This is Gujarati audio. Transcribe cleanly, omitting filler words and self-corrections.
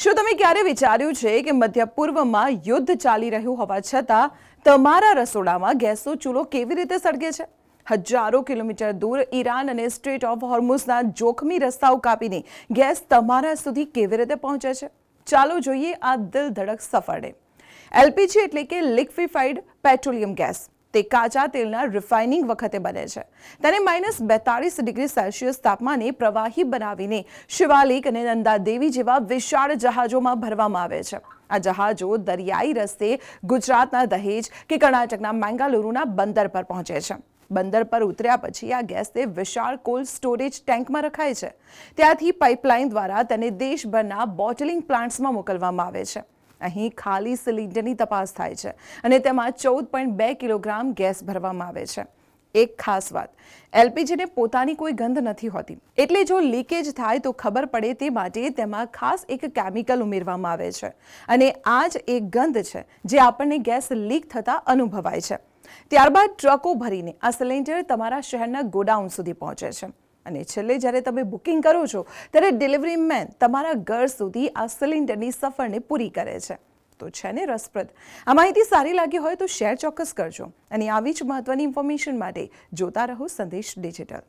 શું તમે ક્યારે વિચાર્યું છે કે મધ્ય પૂર્વમાં યુદ્ધ ચાલી રહ્યું હોવા છતાં તમારા રસોડામાં ગેસનો ચૂલો કેવી રીતે સળગે છે? હજારો કિલોમીટર દૂર ઈરાન અને સ્ટ્રેટ ઓફ હોર્મુઝના જોખમી રસ્તાઓ કાપીને ગેસ તમારા સુધી કેવી રીતે પહોંચે છે? ચાલો જોઈએ આ દિલ ધડક સફરને. એલપીજી એટલે કે લિક્વિફાઈડ પેટ્રોલિયમ ગેસ. તે કાચા તેલના રિફાઇનિંગ વખતે બને છે. તેને -42 ડિગ્રી સેલ્સિયસ તાપમાને પ્રવાહી બનાવીને શિવાલિક અને નંદાદેવી જેવા વિશાળ જહાજોમાં ભરવામાં આવે છે. આ જહાજો દરિયાઈ રસ્તે ગુજરાતના દહેજ કે કર્ણાટકના મેંગાલુરુના બંદર પર પહોંચે છે. બંદર પર ઉતર્યા પછી આ ગેસને વિશાળ કોલ્ડ સ્ટોરેજ ટેન્કમાં રખાય છે. ત્યાંથી પાઇપલાઇન દ્વારા તેને દેશભરના બોટલિંગ પ્લાન્ટ્સમાં મોકલવામાં આવે છે. અહીં ખાલી સિલિન્ડરની તપાસ થાય છે અને તેમાં 14.2 કિલોગ્રામ ગેસ ભરવામાં આવે છે. એક ખાસ વાત, એલપીજીને પોતાની કોઈ ગંધ નથી હોતી, એટલે જો લીકેજ થાય તો ખબર પડે તે માટે તેમાં ખાસ એક કેમિકલ ઉમેરવામાં આવે છે અને આ જ એક ગંધ છે જે આપણને ગેસ લીક થતા અનુભવાય છે. ત્યારબાદ ટ્રકો ભરીને આ સિલિન્ડર તમારા શહેરના ગોડાઉન સુધી પહોંચે છે અને છેલ્લે જ્યારે તમે બુકિંગ કરો છો ત્યારે ડિલિવરી મેન તમારા ઘર સુધી આ સિલિન્ડરની સફરને પૂરી કરે છે. તો છે ને રસપ્રદ? આ માહિતી સારી લાગી હોય તો શેર ચોક્કસ કરજો અને આવી જ મહત્વની ઇન્ફોર્મેશન માટે જોતા રહો સંદેશ ડિજિટલ.